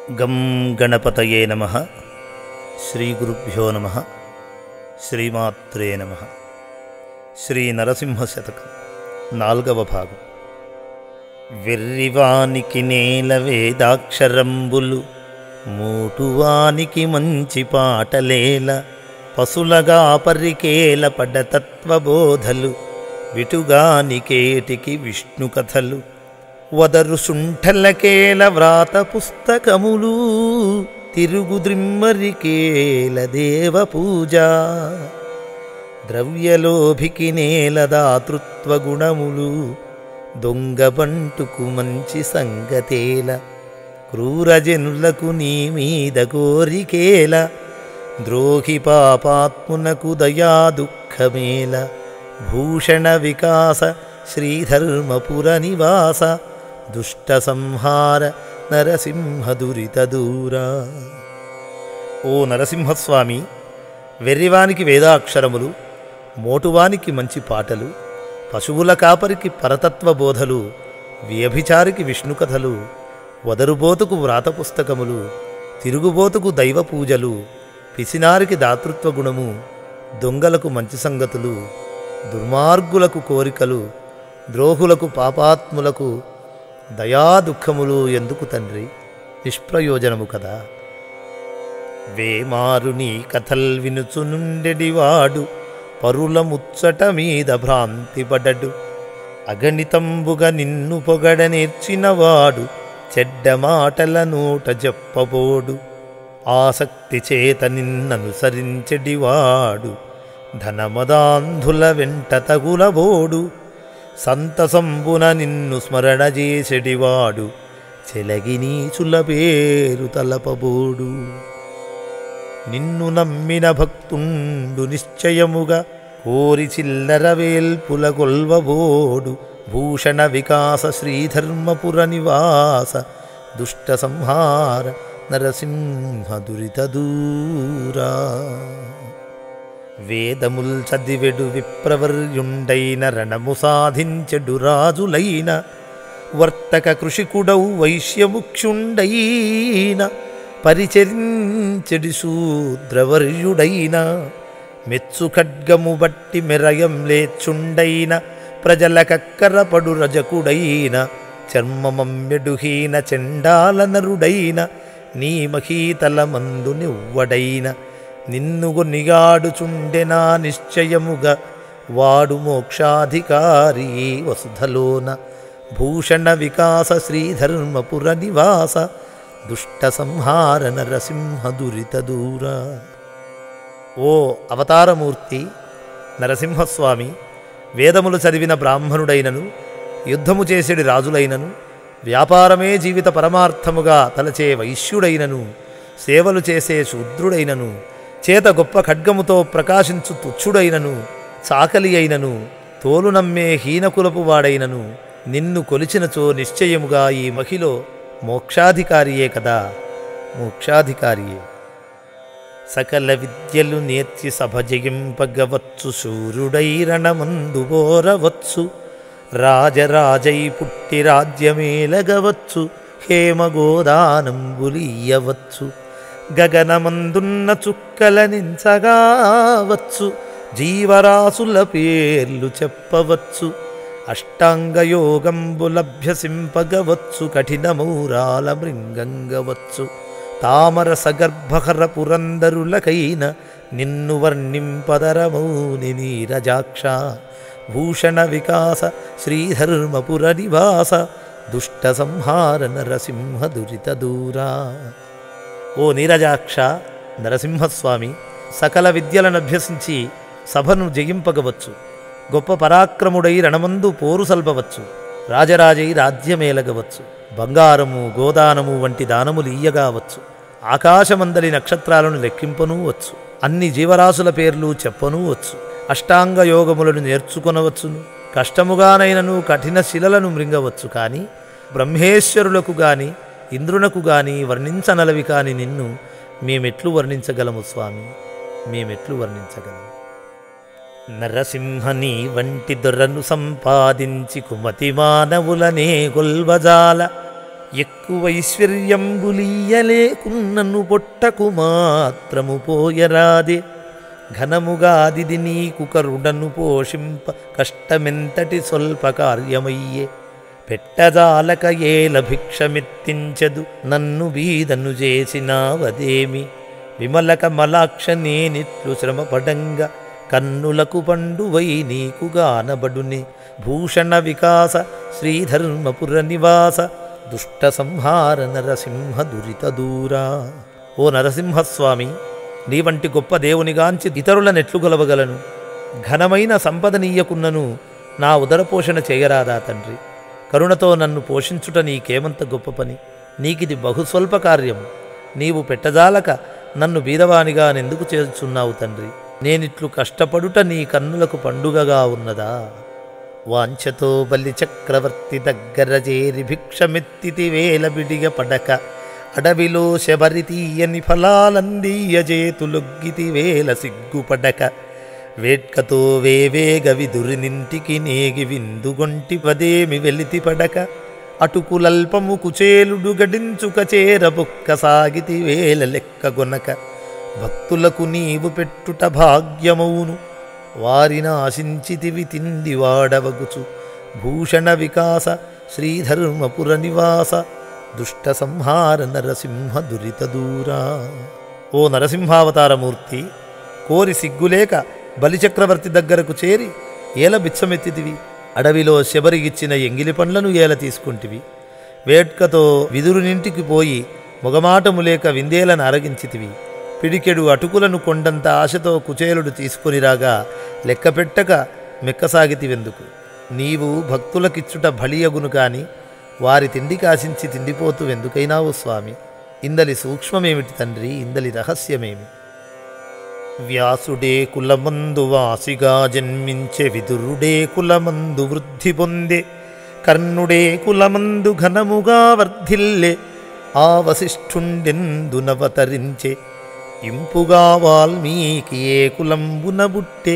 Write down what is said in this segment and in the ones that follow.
గం గణపతయే నమః. శ్రీ గురుభ్యో నమః. శ్రీమాత్రే నమః. శ్రీ నరసింహ శతకం 4వ భాగం. వెర్రివానికి నేల వేదాక్షరంబులు, మూటువానికి మంచి పాటలేల, పశులగా పరికేల పడతత్వబోధలు, విటుగానికేటికి విష్ణు కథలు, వదరు శుంఠలకేల వ్రాత పుస్తకములు, తిరుగుద్రిమ్మరికేల దేవ పూజ, ద్రవ్యలోభికి నేల దాతృత్వ గుణములు, దొంగబంటుకు మంచి సంగతేల, క్రూరజనులకు నీ మీద కోరికేల, ద్రోహి పాపాత్మునకు దయా దుఃఖమేల, భూషణ వికాస శ్రీధర్మపుర నివాస, దుష్ట సంహార నరసింహ దురిత దూరా. ఓ నరసింహస్వామి, వెర్రివానికి వేదాక్షరములు, మోటువానికి మంచి పాటలు, పశువుల కాపరికి పరతత్వ బోధలు, వ్యభిచారికి విష్ణు కథలు, వదరుబోతుకు వ్రాత పుస్తకములు, తిరుగుబోతుకు దైవ పూజలు, పిసినారికి దాతృత్వ గుణము, దొంగలకు మంచి సంగతులు, దుర్మార్గులకు కోరికలు, ద్రోహులకు పాపాత్ములకు దయా దుఃఖములు ఎందుకు తండ్రి? నిష్ప్రయోజనము కదా. వేమారు నీ కథల్ వినుచునుండెడివాడు, పరుల ముచ్చట మీద భ్రాంతిపడడు, అగణితంబుగా నిన్ను పొగడ నేర్చినవాడు, చెడ్డ మాటల నోట చెప్పబోడు, ఆసక్తి చేత నిన్ననుసరించెడివాడు, ధనమదాంధుల వెంట తగులబోడు, సంతసంబున నిన్ను స్మరణ చేసెడివాడు, చెలగి నీచుల పేరు తలపబోడు. నిన్ను నమ్మిన భక్తుండు నిశ్చయముగా, కోరి చిల్లర వేల్పుల గొల్వబోడు, భూషణ వికాస శ్రీధర్మపుర నివాస, దుష్ట సంహార నరసింహ దురిత దూరా. వేదముల్ చదివెడు విప్రవర్యుండైన, రణము సాధించెడు రాజులైన, వర్తక కృషికుడవు వైశ్యముఖ్యుండైన, పరిచరించెడి శూద్రవర్యుడైన, మెచ్చు ఖడ్గము బట్టి మెరయం లేచుండైన, ప్రజల కక్కరపడు రజకుడైన, చర్మమమ్మెడుహీన చండాల నరుడైన, నీ మహీతల మందు నివ్వడైన, నిన్ను గొనిగాడుచుండెనా నిశ్చయముగా, వాడు మోక్షాధికారి వసుధలోన, భూషణ వికాస శ్రీధర్మపుర నివాస, దుష్ట సంహార నరసింహ దురిత దూరా. ఓ అవతారమూర్తి నరసింహస్వామి, వేదములు చదివిన బ్రాహ్మణుడైనను, యుద్ధము చేసేడి రాజులైనను, వ్యాపారమే జీవిత పరమార్థముగా తలచే వైశ్యుడైనను, సేవలు చేసే శూద్రుడైనను, చేత గొప్ప ఖడ్గముతో ప్రకాశించు తుచ్చుడైనను, చాకలి అయినను, తోలు నమ్మే హీనకులపు వాడైనను, నిన్ను కొలిచినచో నిశ్చయముగా ఈ మహిలో మోక్షాధికారియే కదా. మోక్షాధికారియే. సకల విద్యలు నేర్చి సభ జయింపగవచ్చు, శూరుడై రణమందు బోరవచ్చు, రాజరాజై పుట్టి రాజ్యమేలగవచ్చు, హేమగోదానంబులియవచ్చు, గగనమందున్న చుక్కలనించగావచ్చు, జీవరాశుల పేర్లు చెప్పవచ్చు, అష్టాంగయోగంబులభ్యసింపగవచ్చు, కఠినమూరాల మృంగంగవచ్చు, తామర సగర్భహర పురందరులకైన, నిన్ను వర్ణింపదరమౌని నీరజాక్ష, భూషణ వికాస శ్రీధర్మపుర నివాస, దుష్ట సంహార నరసింహ దురిత దూరా. ఓ నీరజాక్ష నరసింహస్వామి, సకల విద్యలను అభ్యసించి సభను జయింపగవచ్చు, గొప్ప పరాక్రముడై రణమందు పోరు సల్పవచ్చు, రాజరాజై రాజ్యమేలగవచ్చు, బంగారము గోదానము వంటి దానములు ఇయ్యగావచ్చు, ఆకాశమందలి నక్షత్రాలను లెక్కింపనూ వచ్చు, అన్ని జీవరాశుల పేర్లు చెప్పనూ వచ్చు, అష్టాంగ యోగములను నేర్చుకొనవచ్చును, కష్టముగానైనను కఠిన శిలలను మృంగవచ్చు. కానీ బ్రహ్మేశ్వరులకు గాని ఇంద్రునకు గాని వర్ణించనలవి కాని నిన్ను మేమెట్లు వర్ణించగలము స్వామి? మేమెట్లు వర్ణించగలము? నరసింహని వంటి దొరను సంపాదించి కుమతి మానవులనే గొల్వజాల, ఎక్కువైశ్వర్యంబులీయలేకున్నను పొట్టకు మాత్రము పోయరాదే ఘనముగాదిది నీకు కరుడను పోషింప కష్టమెంతటి స్వల్ప కార్యమయ్యే పెట్టజాలక ఏల భిక్షమెత్తించదు నన్ను బీదను చేసినావదేమి విమల కమలాక్ష నేనిట్లు శ్రమపడంగ కన్నులకు పండువై నీకు గానబడుని భూషణ వికాస శ్రీధర్మపుర నివాస దుష్ట సంహార నరసింహ దురిత దూరా. ఓ నరసింహస్వామి, నీ వంటి గొప్ప దేవునిగాంచి ఇతరులనెట్లు గొలవగలను? ఘనమైన సంపదనీయకున్నను నా ఉదరపోషణ చేయరాదా తండ్రి? కరుణతో నన్ను పోషించుట నీకేమంత గొప్ప పని? నీకిది బహుస్వల్ప కార్యం. నీవు పెట్టజాలక నన్ను బీదవానిగా నెందుకు చేర్చున్నావు తండ్రి? నేనిట్లు కష్టపడుట నీ కన్నులకు పండుగగా ఉన్నదా? వాంఛతో బలి చక్రవర్తి దగ్గర చేరి భిక్షమెత్తితి వేల బిడిగ పడక అడవిలో శబరి తీయని ఫలాలందీయ చేతులొగ్గితి వేల సిగ్గుపడక వేట్కతో వేవేగ విదురినింటికి నేగి విందుగొంటి పదేమి వెలితి పడక అటుకులల్పము కుచేలుడు గడించుక చేరబొక్క సాగితి వేల లెక్కగొనక భక్తులకు నీవు పెట్టుట భాగ్యమౌను వారిని ఆశించితివి తిండి వాడవగుచు భూషణ వికాస శ్రీధర్మపుర నివాస దుష్ట సంహార నరసింహ దురిత దూరా. ఓ నరసింహావతారమూర్తి, కోరి సిగ్గులేక బలిచక్రవర్తి దగ్గరకు చేరి ఏల బిచ్చమెత్తితివి? అడవిలో శబరిగిచ్చిన ఎంగిలి పండ్లను ఏల తీసుకుంటివి? వేట్కతో విదురునింటికి పోయి మొగమాటము లేక విందేలను అరగించితివి? పిడికెడు అటుకులను కొండంత ఆశతో కుచేలుడు తీసుకొని రాగా లెక్కపెట్టక మెక్కసాగితివెందుకు? నీవు భక్తులకిచ్చుట బలియగును కాని వారి తిండి కాశించి తిండిపోతూ ఎందుకైనావు స్వామి? ఇందలి సూక్ష్మమేమిటి తండ్రి? ఇందలి రహస్యమేమి? వ్యాసుడే కులమందు వాసిగా జన్మించే విదురుడే కులమందు వృద్ధి పొందే కర్ణుడే కులమందు ఘనముగా వర్ధిల్లే ఆ వశిష్ఠుండెందునవతరించే ఇంపుగా వాల్మీకి ఏ కులంబున బుట్టే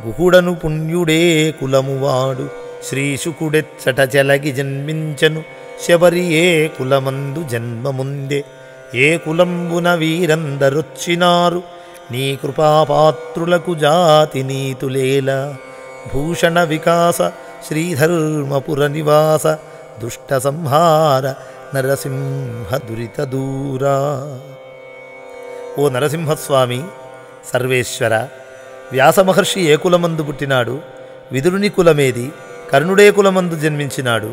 గుహుడను పుణ్యుడే కులమువాడు శ్రీశుకుడెచ్చట చెలగి జన్మించను శబరి ఏ కులమందు జన్మముందే ఏ కులంబున వీరందరొచ్చినారు నీ కృపాపాత్రులకు జాతి నీతులేలా భూషణ వికాస శ్రీధర్మపుర నివాస దుష్ట సంహార నరసింహ దురిత దూరా. ఓ నరసింహస్వామి, సర్వేశ్వర, వ్యాసమహర్షి ఏ కులమందు పుట్టినాడు? విదురుని కులమేది? కర్ణుడే కులమందు జన్మించినాడు?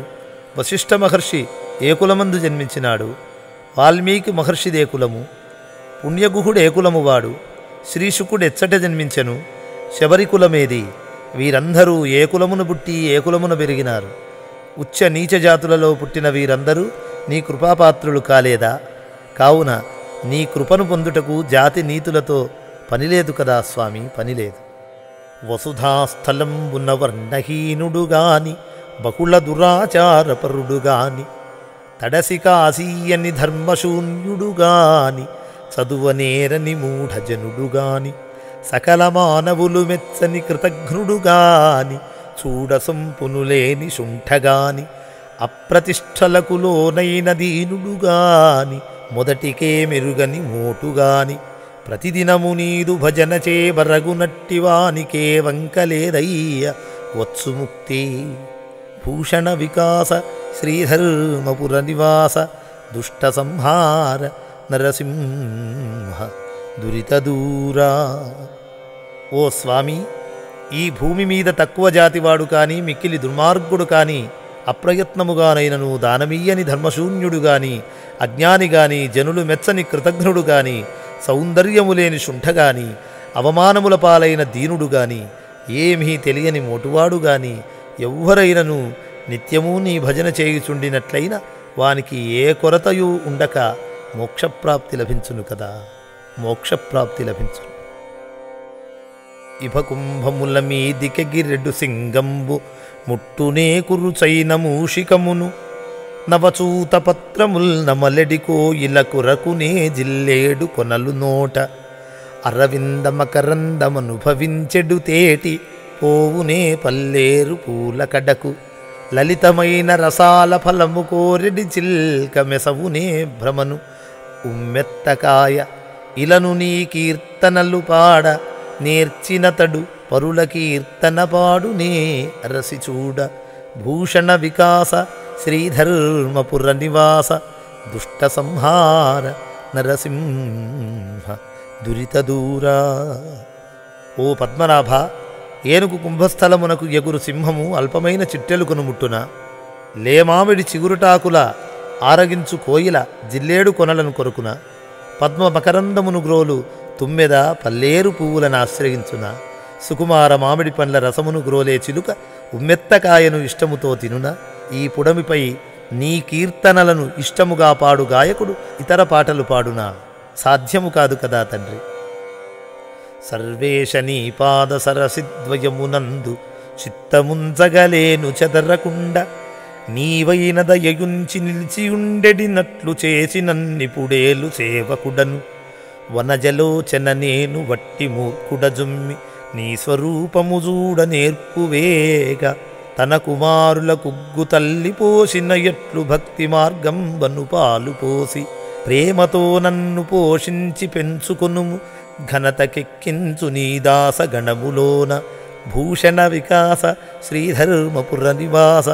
వశిష్ఠ మహర్షి ఏ కులమందు జన్మించినాడు? వాల్మీకి మహర్షిదే కులము? పుణ్యగుహుడు ఏ కులము వాడు? శ్రీశుకుడు ఎచ్చట జన్మించెను? శబరి కులమేది? వీరందరూ ఏ కులమును పుట్టి ఏ కులమున పెరిగినారు? ఉచ్చ నీచ జాతులలో పుట్టిన వీరందరూ నీ కృపాపాత్రులు కాలేదా? కావున నీ కృపను పొందుటకు జాతి నీతులతో పనిలేదు కదా స్వామి, పనిలేదు. వసుధాస్థలంబున వర్ణహీనుడుగాని బహుళ దురాచారపరుడుగాని తడసి కాశీయని ధర్మశూన్యుడుగాని చదువనేరని మూఢజనుడుగాని సకల మానవులు మెచ్చని కృతఘ్నుడుగాని చూడసంపునులేని శుంఠగాని అప్రతిష్టలకు లోనైన దీనుడుగాని మొదటికే మెరుగని మోటుగాని ప్రతిదినము నీదు భజన చేబరగునట్టివానికే వంకలేదయ్య వత్సుముక్తి భూషణ వికాస శ్రీధర్మపుర నివాస దుష్ట సంహార నరసింహ దురిత దూరా. ఓ స్వామి, ఈ భూమి మీద తక్కువ జాతివాడు కాని మిక్కిలి దుర్మార్గుడు కాని అప్రయత్నముగానైనను దానమీయని ధర్మశూన్యుడు గాని అజ్ఞాని గాని జనులు మెచ్చని కృతజ్ఞుడు గాని సౌందర్యము లేని శుంఠగాని అవమానముల పాలైన దీనుడు గాని ఏమీ తెలియని మోటువాడు గాని ఎవ్వరైనను నిత్యమూ నీ భజన చేయుచుండినట్లయిన వానికి ఏ కొరతయూ ఉండక మోక్షప్రాప్తి లభించును కదా, మోక్షప్రాప్తి లభించును. ఇభకుంభముల మీదికెగిరెడు సింగంబు ముట్టునే కురుచైన మూషికమును నవచూత పత్రముల్ నమలెడికో ఇలకురకునే జిల్లేడు కొనలు నోట అరవింద మకరందమనుభవించెడు తేటి పోవునే పల్లేరు పూల కడకు లలితమైన రసాల ఫలము కోరెడి చిల్క మెసవునే భ్రమను ఉమ్మెత్తకాయ ఇలను నీ కీర్తనలు పాడ నేర్చినతడు పరుల కీర్తన పాడునే రసి చూడ భూషణ వికాస శ్రీధర్మపుర నివాస దుష్ట సంహార నరసింహ దురిత దూరా. ఓ పద్మనాభ, ఏనుగు కుంభస్థలమునకు ఎగురు సింహము అల్పమైన చిట్టెలుకును ముట్టున, లేమామిడి చిగురుటాకుల ఆరగించు కోయిల జిల్లేడు కొనలను కొరుకున, పద్మ మకరందమును గ్రోలు తుమ్మెద పల్లేరు పువ్వులను ఆశ్రయించున, సుకుమార మామిడి పండ్ల రసమును గ్రోలే చిలుక ఉమ్మెత్తకాయను ఇష్టముతో తినున, ఈ పుడమిపై నీ కీర్తనలను ఇష్టముగా పాడు గాయకుడు ఇతర పాటలు పాడునా? సాధ్యము కాదు కదా తండ్రి. సర్వేశ నీ పాద సరసిద్వయమునందు చిత్తముంచగలేను చెదరకుండ, నీవైన దయయుంచి నిలిచియుండెడినట్లు చేసినన్నిపుడేలు సేవకుడను, వనజలోచన నేను వట్టి మూర్ఖుడజుమ్మి నీ స్వరూపము చూడ నేర్పువేగ, తన కుమారుల కుగ్గు తల్లి పోసిన ఎట్లు భక్తి మార్గం వను పాలు పోసి, ప్రేమతో నన్ను పోషించి పెంచుకొనుము ఘనతకెక్కించు నీ దాస గణములోన, భూషణ వికాస శ్రీధర్మపుర నివాస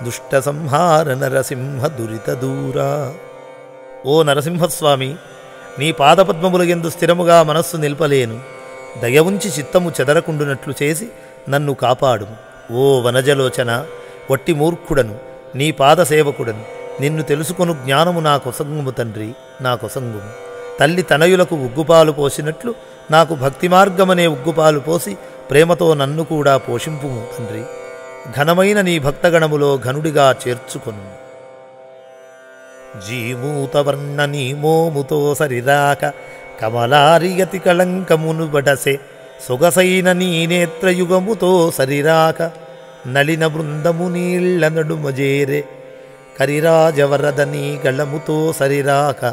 దుష్ట సంహార నరసింహ దురిత దూరా. ఓ నరసింహస్వామి, నీ పాదపద్మములయందు స్థిరముగా మనస్సు నిల్పలేను, దయ ఉంచి చిత్తము చెదరకుండునట్లు చేసి నన్ను కాపాడుము. ఓ వనజలోచన, వట్టి మూర్ఖుడను, నీ పాదసేవకుడను, నిన్ను తెలుసుకొను జ్ఞానము నా కొసంగుము తండ్రి, నా కొసంగుము. తల్లి తనయులకు ఉగ్గుపాలు పోసినట్లు నాకు భక్తి మార్గమనే ఉగ్గుపాలు పోసి ప్రేమతో నన్ను కూడా పోషింపుము తండ్రి. ఘనమైన నీ భక్తగణములో ఘనుడిగా చేర్చుకొను. జీమూతవర్ణ నీ మోముతో సరిరాక కమలారియతి కళంకమును బడసే, సొగసైన నీ నేత్రయుగముతో సరిరాక నలిన బృందము నీళ్ల నడుమజేరే, కరిరాజవరద నీ గళముతో సరిరాక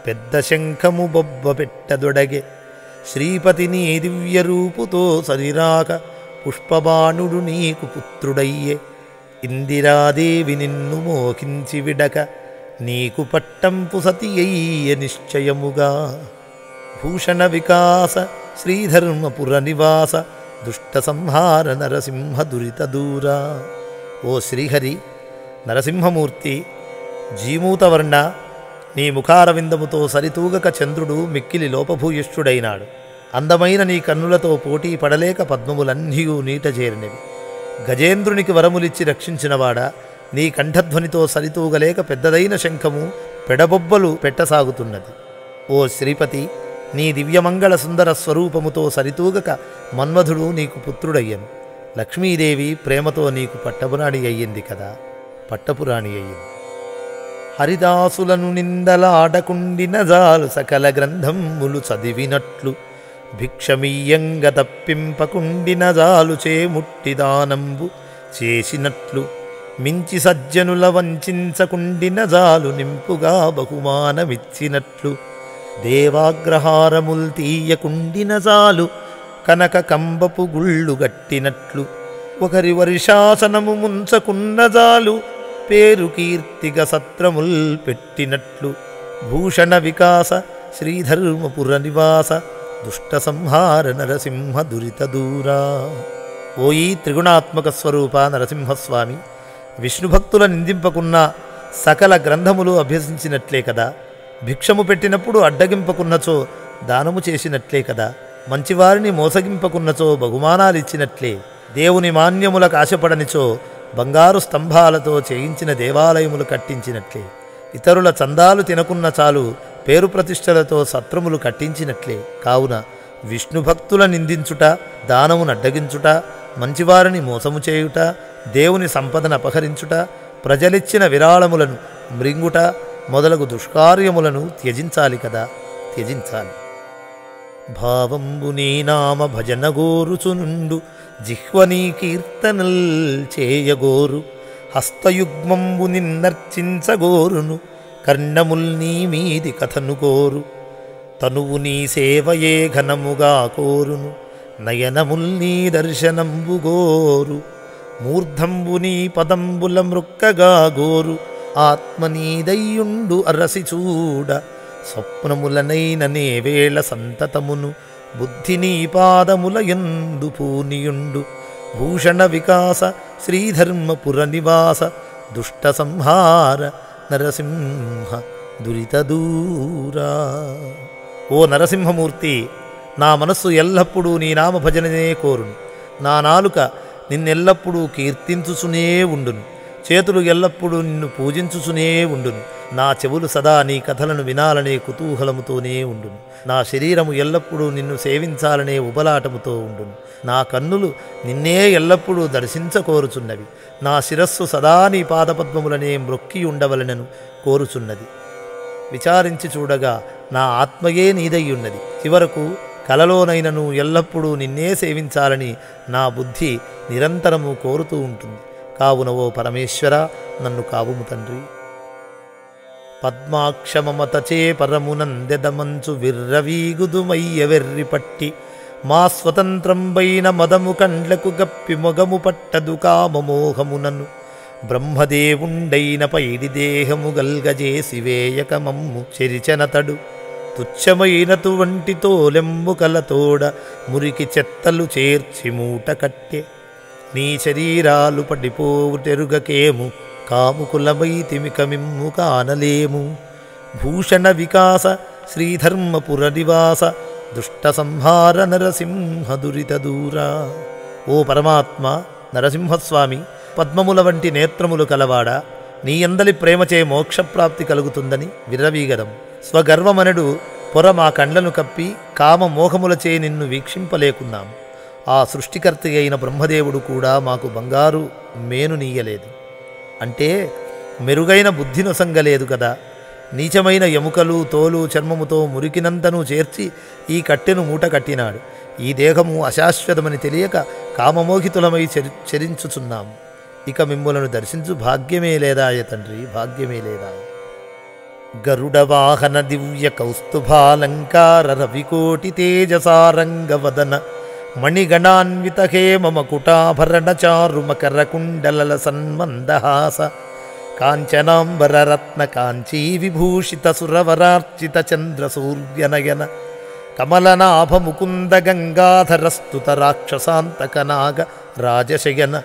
పెద్ద శంఖము బొబ్బ పెట్టదొడగే, శ్రీపతి నీ దివ్య రూపుతో సరిరాక పుష్పబాణుడు నీకు పుత్రుడయ్యే, ఇందిరాదేవి నిన్ను మోహించి విడక నీకు పట్టంపు సతి అయ్య నిశ్చయముగా, భూషణ వికాస శ్రీధర్మపుర నివాస దుష్ట సంహార నరసింహ దురిత దూరా. ఓ శ్రీహరి, నరసింహమూర్తి, జీమూతవర్ణ, నీ ముఖారవిందముతో సరితూగక చంద్రుడు మిక్కిలి లోపభూయిష్ఠుడైనాడు. అందమైన నీ కన్నులతో పోటీ పడలేక పద్మములన్నీయూ నీట చేరినవి. గజేంద్రునికి వరములిచ్చి రక్షించినవాడా, నీ కంఠధ్వనితో సరితూగలేక పెద్దదైన శంఖము పెడబొబ్బలు పెట్టసాగుతున్నది. ఓ శ్రీపతి, నీ దివ్యమంగళ సుందర స్వరూపముతో సరితూగక మన్మధుడు నీకు పుత్రుడయ్యను. లక్ష్మీదేవి ప్రేమతో నీకు పట్టపురాణి అయ్యింది కదా, పట్టపురాణి అయ్యింది. హరిదాసులను నిందలాడకుండిన జాలు సకల గ్రంథములు చదివినట్లు, భిక్షమీయంగ తప్పింపకుండిన జాలు చేముట్టి దానంబు చేసినట్లు, మించి సజ్జనుల వంచించకుండిన జాలు నింపుగా బహుమానమిచ్చినట్లు, దేవాగ్రహారముల్ తీయకుండిన జాలు కనక కంబపు గుళ్ళు గట్టినట్లు, ఒకరి వర్షాసనము ముంచకున్న జాలు పేరు కీర్తిగ సత్రముల్ పెట్టినట్లు, భూషణ వికాస శ్రీధర్మపుర నివాస దుష్ట సంహార నరసింహ దురిత దూరా. ఓయి త్రిగుణాత్మక స్వరూప నరసింహస్వామి, విష్ణుభక్తుల నిందింపకున్న సకల గ్రంథములు అభ్యసించినట్లే కదా, భిక్షము పెట్టినప్పుడు అడ్డగింపకున్నచో దానము చేసినట్లే కదా, మంచివారిని మోసగింపకున్నచో బహుమానాలిచ్చినట్లే, దేవుని మాన్యములకు ఆశపడనిచో బంగారు స్తంభాలతో చేయించిన దేవాలయములు కట్టించినట్లే, ఇతరుల చందాలు తినకున్న చాలు పేరు ప్రతిష్టలతో సత్రములు కట్టించినట్లే. కావున విష్ణుభక్తుల నిందించుట, దానమును అడ్డగించుట, మంచివారిని మోసము చేయుట, దేవుని సంపదను అపహరించుట, ప్రజలిచ్చిన విరాళములను మృంగుట మొదలగు దుష్కార్యములను త్యజించాలి కదా, త్యజించాలి. భావంబు నీ నామ భజన గోరుచునుండు, జిహ్వనీ కీర్తనల్ చేయగోరు, హస్తయుగ్మంబు నిన్నర్చించగోరును, కర్ణముల్ నీ మీది కథను కోరు, తనువు నీ సేవయే ఘనముగా కోరును, నయనముల్ నీ దర్శనంబు గోరు, మూర్ధంబునీ పదంబుల మృక్కగా గోరు ఆత్మనీదయ్యుండు అరసి చూడ స్వప్నములనైన నేవేళ సంతతమును బుద్ధినీ పాదముల యందు పూనియుండు భూషణ వికాస శ్రీధర్మపుర నివాస దుష్ట సంహార నరసింహ దురితదూరా. ఓ నరసింహమూర్తి, నా మనస్సు ఎల్లప్పుడూ నీ నామభజననే కోరును. నా నాలుక నిన్నెల్లప్పుడూ కీర్తించుచునే ఉండును. చేతులు ఎల్లప్పుడూ నిన్ను పూజించుచునే ఉండును. నా చెవులు సదా నీ కథలను వినాలనే కుతూహలముతోనే ఉండును. నా శరీరము ఎల్లప్పుడూ నిన్ను సేవించాలనే ఉబలాటముతో ఉండును. నా కన్నులు నిన్నే ఎల్లప్పుడూ దర్శించకోరుచున్నవి. నా శిరస్సు సదా నీ పాదపద్మములనే మ్రొక్కి ఉండవలనను కోరుచున్నది. విచారించి చూడగా నా ఆత్మయే నీదయ్యున్నది. చివరకు కలలోనైనను ఎల్లప్పుడూ నిన్నే సేవించాలని నా బుద్ధి నిరంతరము కోరుతూ ఉంటుంది. కావున ఓ పరమేశ్వర, నన్ను కావుము తండ్రి. పద్మాక్షమమతచే పరమునందెదమంచు విర్రవీగుదుమయ్య వెర్రిపట్టి మా స్వతంత్రంబైన మదము కండ్లకు గప్పి మొగము పట్టదు కామమోహమునను బ్రహ్మదేవుండైన పైడి దేహము గల్గజేసి వేయకమమ్ము చెరిచెనతడు తుచ్చమైనతు వంటి తోలెంబు కలతోడ మురికి చెత్తలు చేర్చి మూట కట్టె నీ శరీరాలు పడిపోవుటెరుగకేము కాముకులమైతిమికమిమ్ము కానలేము భూషణ వికాస శ్రీధర్మపుర నివాస దుష్ట సంహార నరసింహ దురితదూరా. ఓ పరమాత్మ నరసింహస్వామి, పద్మముల వంటి నేత్రములు కలవాడా, నీ అందలి ప్రేమచే మోక్షప్రాప్తి కలుగుతుందని విర్రవీగదం. స్వగర్వమనడు పొర మా కండ్లను కప్పి కామమోహములచే నిన్ను వీక్షింపలేకున్నాము. ఆ సృష్టికర్త అయిన బ్రహ్మదేవుడు కూడా మాకు బంగారు మేను నీయలేదు. అంటే మెరుగైన బుద్ధి నొసంగలేదు కదా. నీచమైన ఎముకలు తోలు చర్మముతో మురికినంతను చేర్చి ఈ కట్టెను మూట కట్టినాడు. ఈ దేహము అశాశ్వతమని తెలియక కామమోహితులమై చరించుచున్నాము. ఇక మిమ్ములను దర్శించు భాగ్యమే లేదాయ తండ్రి, భాగ్యమే లేదాయ. గరుడ వాహన దివ్య కౌస్తుభాలంకార రవికోటి తేజసారంగవదన మణిగణాన్విత హేమ మకుటాభరణ చారు మకర కుండలల సన్మందహాస కాంచనాంబర రత్న కాంచీ విభూషిత సురవరార్చిత చంద్ర సూర్యనయన కమలనాభ ముకుంద గంగాధరస్తుత రాక్షసాంతక నాగ రాజశయన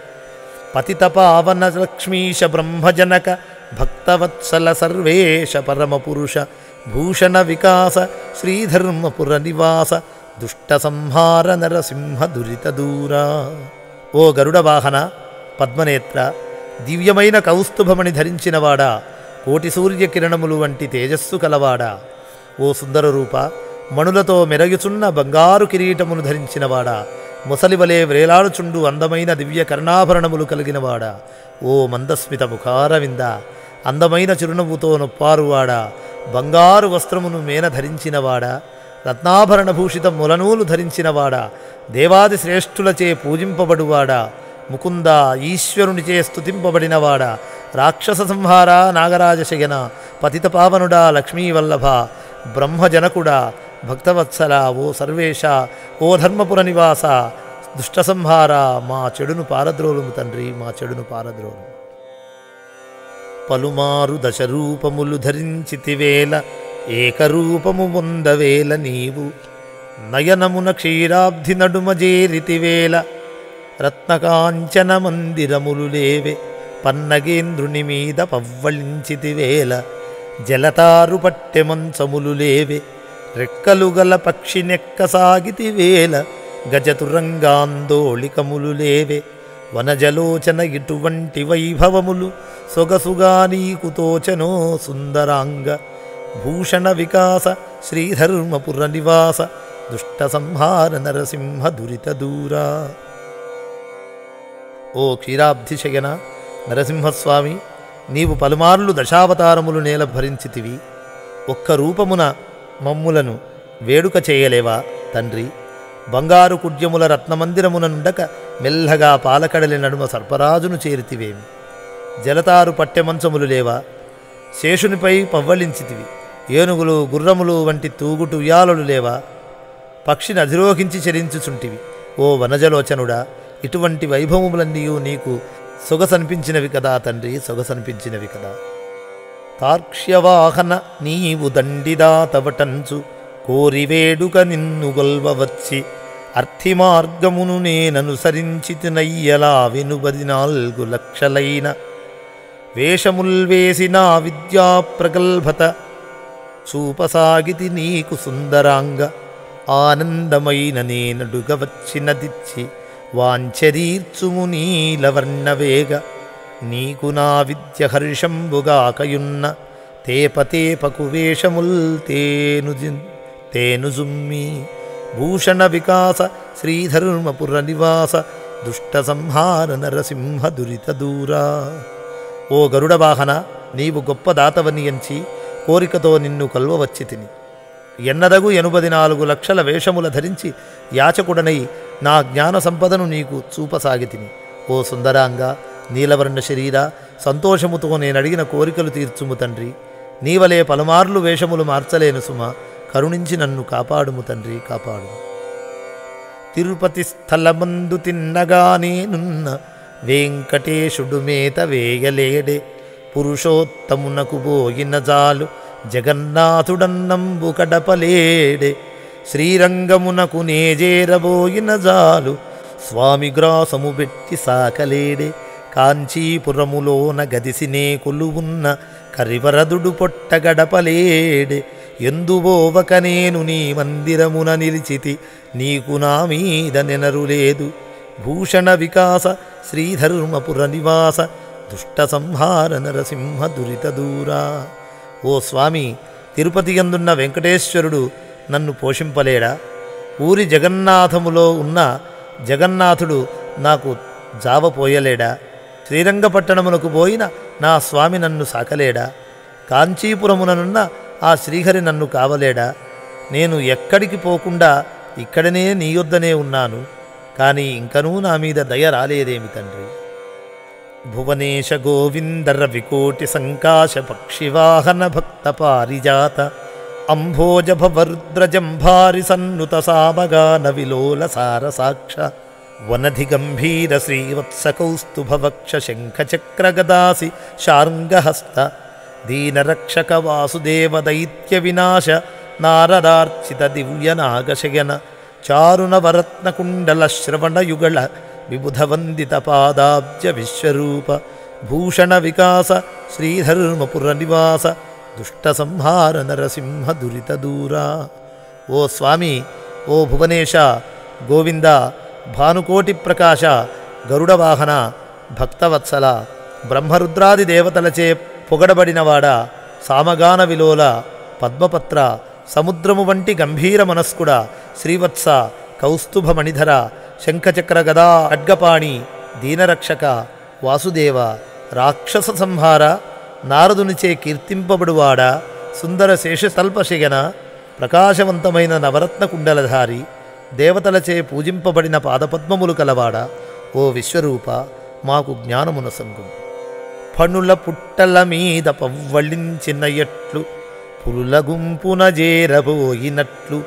పతిత పావన లక్ష్మీశ బ్రహ్మజనక భక్తవత్సల సర్వేశ పరమపురుష భూషణ వికాస శ్రీధర్మపుర నివాస దుష్ట సంహార నరసింహ దురితదూరా. ఓ గరుడ వాహన, పద్మనేత్ర, దివ్యమైన కౌస్తుభమణి ధరించినవాడా, కోటి సూర్యకిరణములు వంటి తేజస్సు కలవాడా, ఓ సుందర రూప, మణులతో మెరగుచున్న బంగారు కిరీటమును ధరించినవాడా, ముసలివలే వ్రేలాడుచుండు అందమైన దివ్య కర్ణాభరణములు కలిగినవాడా, ఓ మందస్మిత ముఖారవింద, అందమైన చిరునవ్వుతో నొప్పారువాడా, బంగారు వస్త్రమును మేన ధరించినవాడా, రత్నాభరణ భూషిత ములనూలు ధరించినవాడా, దేవాది శ్రేష్ఠులచే పూజింపబడువాడా, ముకుంద ఈశ్వరునిచే స్తుతింపబడినవాడా, రాక్షస సంహార నాగరాజశయన, పతిత పావనుడా లక్ష్మీవల్లభ, బ్రహ్మజనకుడా భక్తవత్సల, ఓ సర్వేశ, ఓ ధర్మపుర నివాస, దుష్ట సంహార, మా చెడును పారద్రోలుము తండ్రి, మా చెడును పారద్రోలు. పలుమారు దశరూపములు ధరించితివేల ఏకరూపము పొందవేల నీవు నయనమున క్షీరాబ్ధి నడుమ జేరితివేల రత్నకాంచన మందిరములు లేవే పన్నగేంద్రుని మీద పవ్వళించితివేల జలతారు పట్టె మంచములు లేవే రెక్కలు గల పక్షి నెక్కసాగితివేల గజతురంగాందోళికములు లేవే వనజలోచన ఇటువంటి వైభవములు సొగసుగా నీకు తోచనో సుందరాంగ భూషణ వికాస శ్రీధర్మపుర నివాస దుష్ట సంహార నరసింహ దురితదూరా. ఓ క్షీరాబ్ధిశయన నరసింహస్వామి, నీవు పలుమార్లు దశావతారములు నేల భరించితివి. ఒక్క రూపమున మమ్ములను వేడుక చేయలేవా తండ్రి? బంగారు కుడ్యముల రత్నమందిరమున నుండక మెల్లగా పాలకడలి నడుమ సర్పరాజును చేరితివేమి? జలతారు పట్టెమంచములు లేవా? శేషునిపై పవ్వళించితివి. ఏనుగులు గుర్రములు వంటి తూగుటు ఉయ్యాలలు లేవా? పక్షిని అధిరోహించి చరించుచుంటివి. ఓ వనజలోచనుడా, ఇటువంటి వైభవములన్నీ నీకు సొగసనిపించినవి కదా తండ్రి, సొగసనిపించినవి కదా. తార్క్ష్యవాహన నీవు దండిదాతవటంచు కోరివేడుక నిన్ను గొల్వవచ్చి అర్థి మార్గమును నేననుసరించితినయ్యలా 14 లక్షలైన వేషముల్వేసిన విద్యా ప్రగల్భత చూపసాగితి నీకు సుందరాంగ ఆనందమైన నేనడుగ వచ్చినదిచ్చి వాంఛరీర్చుము నీలవర్ణవేగ నీకు నా విద్య హర్షంబుగాకయున్న తేపతేపకు వేషముల్ తేనుజుమ్మి భూషణ వికాస శ్రీధర్మపుర నివాస దుష్ట సంహార నరసింహ దురిత దూరా. ఓ గరుడ వాహన, నీవు గొప్ప దాతవని ఎంచి కోరికతో నిన్ను కల్వవచ్చి తిని ఎన్నదగు 84 లక్షల వేషముల ధరించి యాచకుడనై నా జ్ఞాన సంపదను నీకు చూపసాగితిని. ఓ సుందరాంగ, నీలవర్ణ శరీర, సంతోషముతో నేనడిగిన కోరికలు తీర్చుము తండ్రి. నీవలే పలుమార్లు వేషములు మార్చలేను సుమ, కరుణించి నన్ను కాపాడుము తండ్రి, కాపాడు. తిరుపతి స్థలమందు తిన్నగానేనున్న వెంకటేశుడు మేత వేయలేడే పురుషోత్తమునకు బోగిన జాలు జగన్నాథుడన్నంబు కడపలేడే శ్రీరంగమునకు నేజేరబోయిన జాలు స్వామి గ్రాసము పెట్టి సాకలేడే కాంచీపురములోన గదిసినే కొలువున్న కరివరదుడు పొట్ట గడపలేడే ఎందువోవక నేను నీ మందిరమున నిలిచితి నీకు నా మీద నెనరులేదు భూషణ వికాస శ్రీధర్మపుర నివాస దుష్ట సంహార నరసింహ దురిత దూరా. ఓ స్వామి, తిరుపతి యందున్న వెంకటేశ్వరుడు నన్ను పోషింపలేడా? పూరి జగన్నాథములో ఉన్న జగన్నాథుడు నాకు జావపోయలేడా? శ్రీరంగపట్టణమునకు పోయిన నా స్వామి నన్ను సాకలేడా? కాంచీపురముననున్న ఆ శ్రీహరి నన్ను కావలేడా? నేను ఎక్కడికి పోకుండా ఇక్కడనే నీ యొద్దనే ఉన్నాను, కానీ ఇంకనూ నా మీద దయ రాలేదేమి తండ్రి. భువనేశ గోవిందర వికోటి సంకాశ పక్షివాహన భక్త పారిజాత అంభోజభవరుద్రజంభారి సన్నుత సామగాన విలోల సారసాక్ష వనధి గంభీర శ్రీవత్స కౌస్తుభవక్ష శంఖచక్రగదాసి శార్ంగహస్త దీనరక్షక వాసుదేవ దైత్య వినాశ నారదార్చిత దివ్యనాగశయన చారుణవరత్నకుండల శ్రవణయుగళ విబుధవందిత పాదాబ్జ విశ్వరూప భూషణ వికాస శ్రీధర్మపుర నివాస దుష్ట సంహార నరసింహ దురిత దూరా. ఓ స్వామి, ఓ భువనేశ, గోవింద, భానుకోటి ప్రకాశ, గరుడవాహన, భక్తవత్సల, బ్రహ్మరుద్రాది దేవతలచే పొగడబడినవాడ, సామగాన విలోల, పద్మపత్ర, సముద్రము వంటి గంభీర మనస్కుడ, శ్రీవత్స, కౌస్తుభమణిధర, శంఖచక్ర గదా ఖడ్గపాణి, దీనరక్షక, వాసుదేవ, రాక్షస సంహార, నారదునిచే కీర్తింపబడువాడ, సుందర శేషతల్పశయన, ప్రకాశవంతమైన నవరత్న కుండలధారి, దేవతలచే పూజింపబడిన పాదపద్మములు కలవాడ, ఓ విశ్వరూప, మాకు జ్ఞానమునసంగు. ఫణుల పుట్టల మీద పవ్వళించిన ఎట్లు పులుల గుంపున జేరబోయినట్లు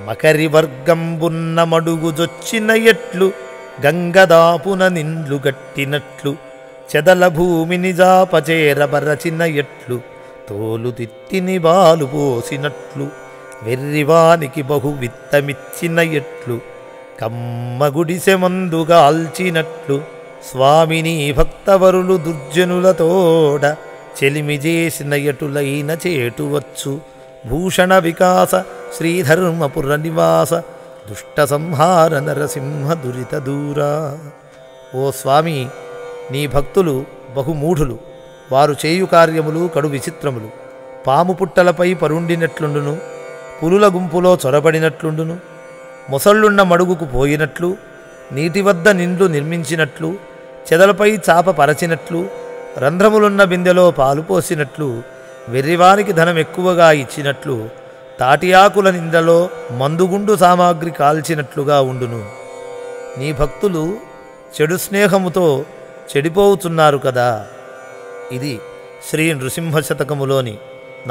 మకరి వర్గంబున్న మడుగుజొచ్చిన ఎట్లు గంగదాపున నిండ్లు గట్టినట్లు చెదల భూమిని జాపచేరబరచిన ఎట్లు తోలు తిత్తిని బాలు పోసినట్లు వెర్రివానికి బహు విత్తమిచ్చిన ఎట్లు కమ్మగుడిసె మందుగాల్చినట్లు స్వామిని భక్తవరులు దుర్జనులతోడ చెలిమి చేసిన ఎటులైన చేటువచ్చు భూషణ వికాస శ్రీధర్మపుర నివాస దుష్ట సంహార నరసింహ దురిత దూరా. ఓ స్వామి, నీ భక్తులు బహుమూఢులు, వారు చేయు కార్యములు కడు విచిత్రములు. పాము పుట్టలపై పరుండినట్లుండును, పులుల గుంపులో చొరబడినట్లుండును, మొసళ్ళున్న మడుగుకు పోయినట్లు, నీటి వద్ద నిండ్లు నిర్మించినట్లు, చెదలపై చాప పరచినట్లు, రంధ్రములున్న బిందెలో పాలు పోసినట్లు, వెర్రివానికి ధనం ఎక్కువగా ఇచ్చినట్లు, తాటి ఆకుల నిందలో మందుగుండు సామాగ్రి కాల్చినట్లుగా ఉండును. నీ భక్తులు చెడు స్నేహముతో చెడిపోవుతున్నారు కదా. ఇది శ్రీ నృసింహ శతకములోని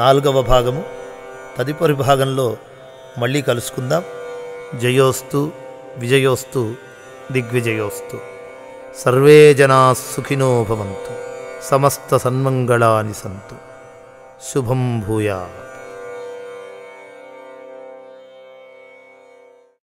4వ భాగము. తదుపరి భాగంలో మళ్ళీ కలుసుకుందాం. జయోస్తు, విజయోస్తు, దిగ్విజయోస్తు. సర్వే జనా సుఖినో భవంతు. సమస్త సన్మంగళాని సంతు. శుభం భూయాత్.